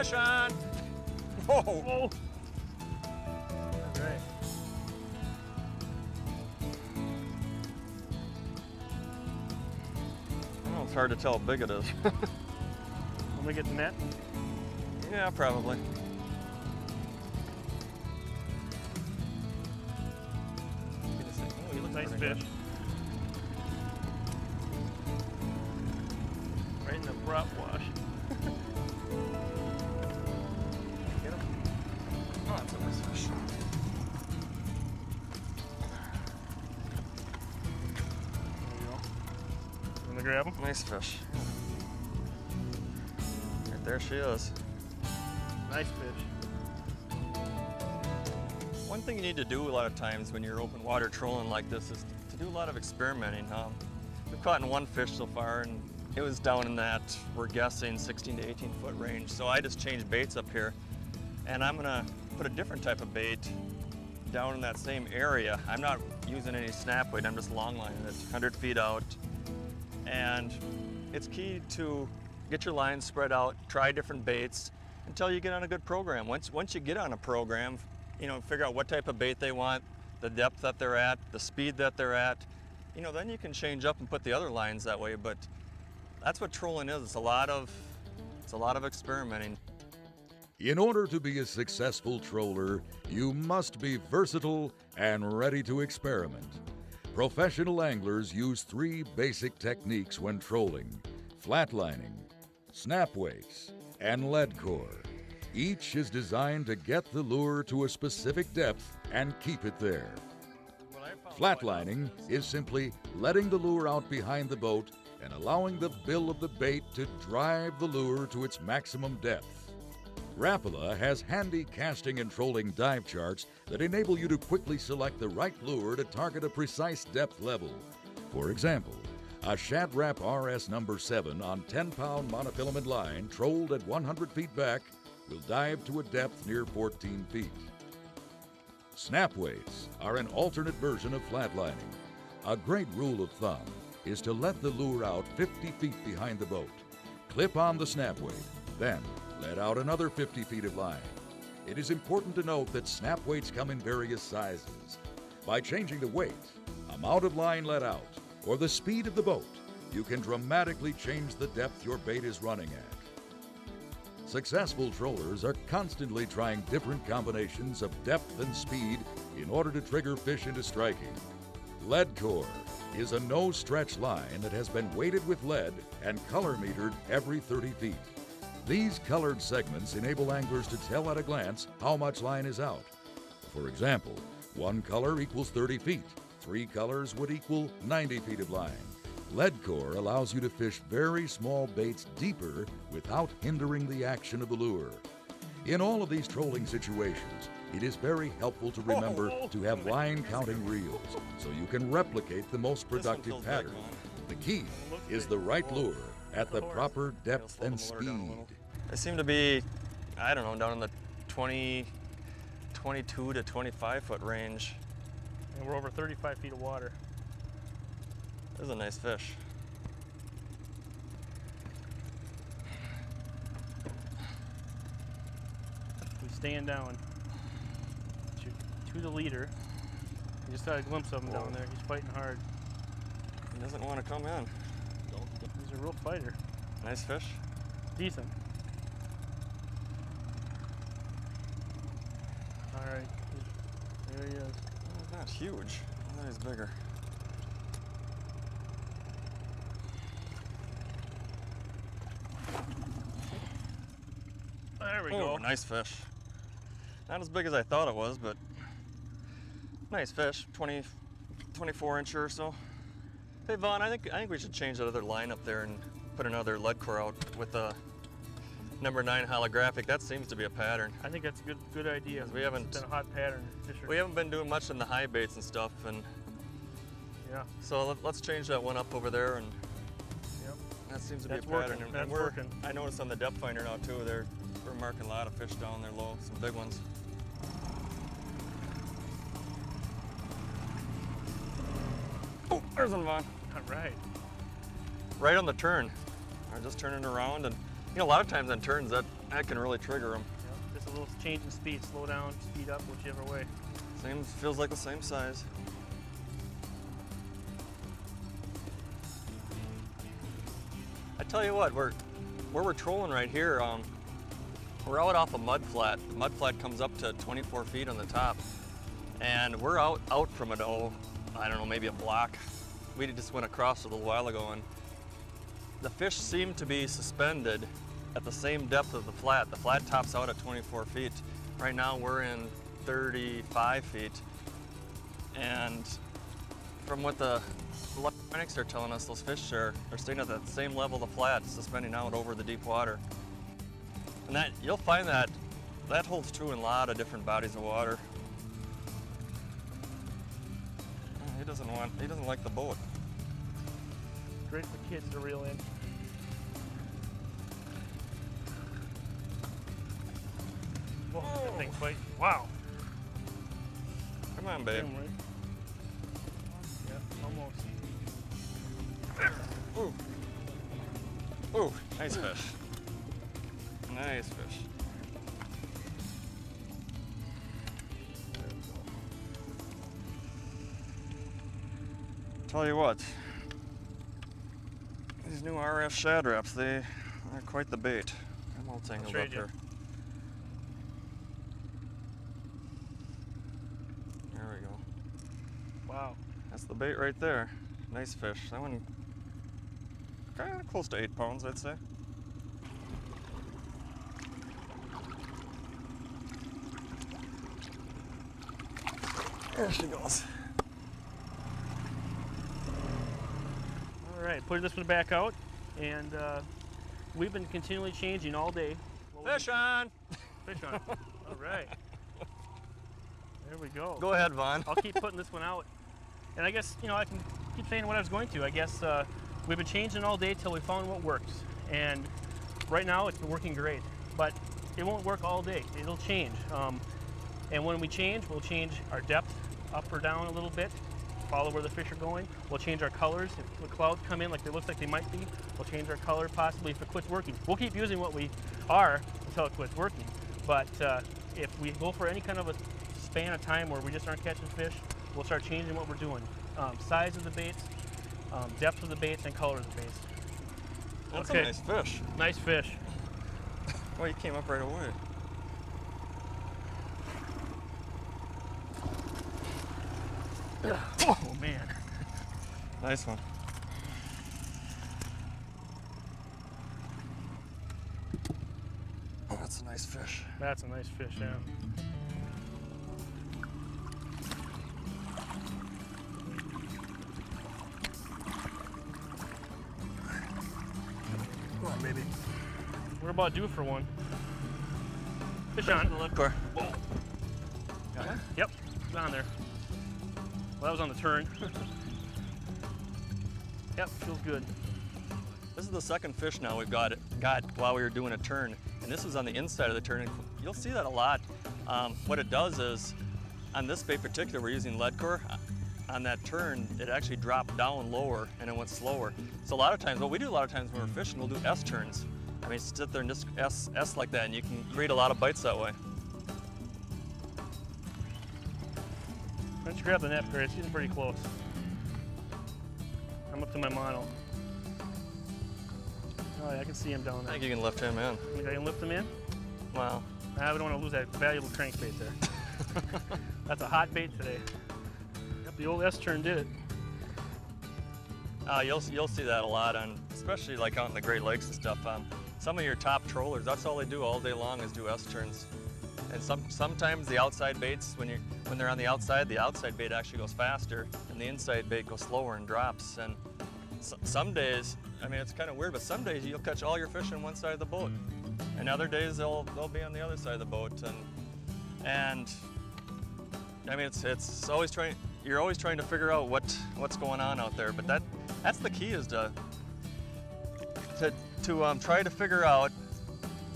fishing. Whoa. Whoa. That's right. I know it's hard to tell how big it is. When we get the net? Yeah, probably. Oh, he looks nice fish. good. Right in the prop wash. Get him. Oh, that's a nice fish. There you go. You want to grab him? Nice fish. Right there she is. Nice fish. One thing you need to do a lot of times when you're open water trolling like this is to do a lot of experimenting. We've caught in one fish so far, and it was down in that, we're guessing, 16 to 18 foot range. So I just changed baits up here, and I'm gonna put a different type of bait down in that same area. I'm not using any snap weight, I'm just long lining it 100 feet out. And it's key to get your lines spread out, try different baits until you get on a good program. Once you get on a program, you know, figure out what type of bait they want, the depth that they're at, the speed that they're at, you know, then you can change up and put the other lines that way. But that's what trolling is. It's a lot of experimenting. In order to be a successful troller, you must be versatile and ready to experiment. Professional anglers use 3 basic techniques when trolling: flatlining, snap weights, and lead core. Each is designed to get the lure to a specific depth and keep it there. Flatlining is simply letting the lure out behind the boat and allowing the bill of the bait to drive the lure to its maximum depth. Rapala has handy casting and trolling dive charts that enable you to quickly select the right lure to target a precise depth level. For example, a Shad Rap RS number 7 on 10-pound monofilament line trolled at 100 feet back will dive to a depth near 14 feet. Snap weights are an alternate version of flatlining. A great rule of thumb is to let the lure out 50 feet behind the boat. Clip on the snap weight, then let out another 50 feet of line. It is important to note that snap weights come in various sizes. By changing the weight, amount of line let out, or the speed of the boat, you can dramatically change the depth your bait is running at. Successful trollers are constantly trying different combinations of depth and speed in order to trigger fish into striking. Lead core is a no-stretch line that has been weighted with lead and color metered every 30 feet. These colored segments enable anglers to tell at a glance how much line is out. For example, 1 color equals 30 feet, 3 colors would equal 90 feet of line. Lead core allows you to fish very small baits deeper without hindering the action of the lure. In all of these trolling situations, it is very helpful to remember to have line counting reels so you can replicate the most productive pattern. The key is the right lure at the proper depth and speed. They seem to be, I don't know, down in the 22 to 25 foot range. And we're over 35 feet of water. This is a nice fish. He's staying down to the leader. I just got a glimpse of him down there. He's fighting hard. He doesn't want to come in. He's a real fighter. Nice fish. Decent. All right, there he is. Oh, not huge. I thought he's bigger. There we go. Nice fish. Not as big as I thought it was, but nice fish. 24 inch or so. Hey Vaughn, I think we should change that other line up there and put another lead core out with a number 9 holographic. That seems to be a pattern. I think that's a good idea. We haven't, it's been a hot pattern. We haven't been doing much in the high baits and stuff, and yeah. So let's change that one up over there, and yep. That seems to that's be a pattern. Working. That's working. I noticed on the depth finder now too. We're marking a lot of fish down there low, some big ones. Oh, there's one, Vaughn. All right. Right on the turn. I'm just turning around, and you know, a lot of times on turns that that can really trigger them. Yep. Just a little change in speed, slow down, speed up, whichever way. Feels like the same size. I tell you what, where we're trolling right here, we're out off a mud flat. The mud flat comes up to 24 feet on the top, and we're out from it, I don't know, maybe a block. We just went across a little while ago, and the fish seem to be suspended at the same depth of the flat. The flat tops out at 24 feet. Right now we're in 35 feet, and from what the electronics are telling us, those fish are staying at that same level of the flat, suspending out over the deep water. And that you'll find that holds true in a lot of different bodies of water. He doesn't like the boat. Great for kids to reel in. Whoa, that thing's fighting. Wow. Come on, babe. Right? Yeah, almost. Ooh. Ooh, nice fish. Nice fish. Tell you what, these new RS Shad Raps, they're quite the bait. I'm all tangled up here. There we go. Wow. That's the bait right there. Nice fish. That one kind of close to 8 pounds, I'd say. There she goes. All right, put this one back out, and we've been continually changing all day. Fish on! Fish on. All right. There we go. Go ahead, Vaughn. I'll keep putting this one out. And I guess, I can keep saying what I was going to. I guess we've been changing all day till we found what works. And right now it's been working great, but it won't work all day. It'll change. And when we change, we'll change our depth up or down a little bit, follow where the fish are going. We'll change our colors. If the clouds come in like it looks like they might be, we'll change our color possibly if it quits working. We'll keep using what we are until it quits working. But if we go for any kind of a span of time where we just aren't catching fish, we'll start changing what we're doing. Size of the baits, depth of the baits, and color of the baits. That's okay. A nice fish. Nice fish. Well, he came up right away. Oh man. Nice one. Oh, that's a nice fish. That's a nice fish, yeah. Come on, baby. We're about due for one. Fish on. The left core. Got it? Yep, it's on there. Well, that was on the turn. Yep, feels good. This is the second fish now we've got while we were doing a turn, and this was on the inside of the turn. And you'll see that a lot. What it does is, on this bait particular, we're using lead core. On that turn, it actually dropped down lower and it went slower. So a lot of times, what we do a lot of times when we're fishing, we'll do S turns. I mean, sit there and just S like that, and you can create a lot of bites that way. Why don't you grab the net, Gray? It's getting pretty close. I'm up to my mono. Oh yeah, I can see him down I there. think you can lift him in. You think I can lift him in? Wow. I don't want to lose that valuable crankbait there. That's a hot bait today. Yep, the old S-turn did it. You'll see that a lot, especially like out in the Great Lakes and stuff. Some of your top trollers, that's all they do all day long is do S-turns. And sometimes the outside baits, when they're on the outside bait actually goes faster, and the inside bait goes slower and drops. And some days, I mean, it's kind of weird, but some days you'll catch all your fish on one side of the boat, and other days they'll be on the other side of the boat. And I mean, it's always you're always trying to figure out what's going on out there. But that's the key, is to try to figure out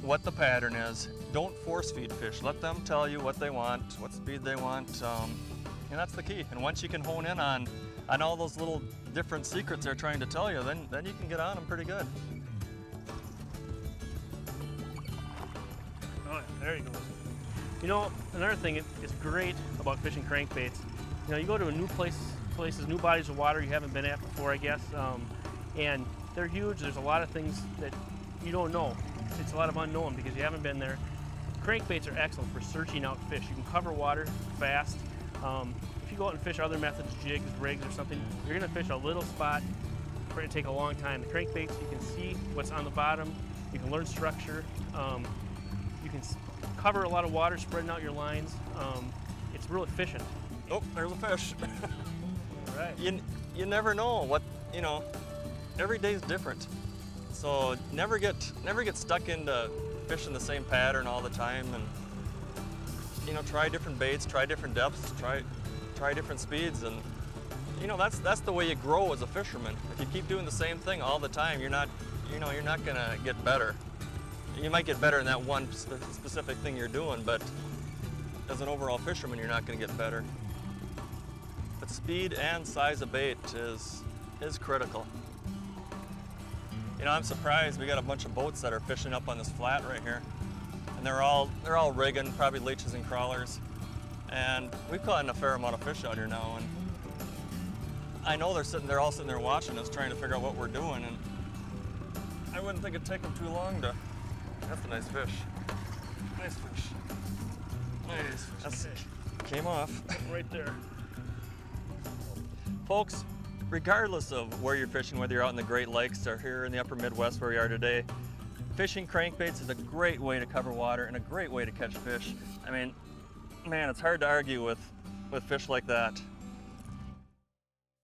what the pattern is. Don't force feed fish. Let them tell you what they want, what speed they want, and that's the key. And once you can hone in on all those little different secrets they're trying to tell you, then you can get on them pretty good. Oh, yeah, there you go. You know, another thing is great about fishing crankbaits. You know, you go to a new places, new bodies of water you haven't been at before, I guess, and they're huge. There's a lot of things that you don't know. It's a lot of unknown because you haven't been there. Crankbaits are excellent for searching out fish. You can cover water fast. If you go out and fish other methods, jigs, rigs, or something, you're going to fish a little spot. It's going to take a long time. The crankbaits, you can see what's on the bottom. You can learn structure. You can cover a lot of water, spreading out your lines. It's real efficient. Oh, there's a fish. All right. You never know what, you know, every day's different. So never get stuck into fishing the same pattern all the time, and you know, try different baits, try different depths, try different speeds, and you know, that's the way you grow as a fisherman. If you keep doing the same thing all the time, you're not gonna get better. You might get better in that one specific thing you're doing, but as an overall fisherman, you're not gonna get better. But speed and size of bait is critical. You know, I'm surprised we got a bunch of boats that are fishing up on this flat right here, and they're all rigging, probably leeches and crawlers, and we've caught a fair amount of fish out here now. And I know they're all sitting there watching us, trying to figure out what we're doing, and I wouldn't think it'd take them too long to. That's a nice fish. Nice fish. Nice fish. Came off. Right there. Folks, regardless of where you're fishing, whether you're out in the Great Lakes or here in the upper Midwest where we are today, fishing crankbaits is a great way to cover water and a great way to catch fish. I mean, man, it's hard to argue with fish like that.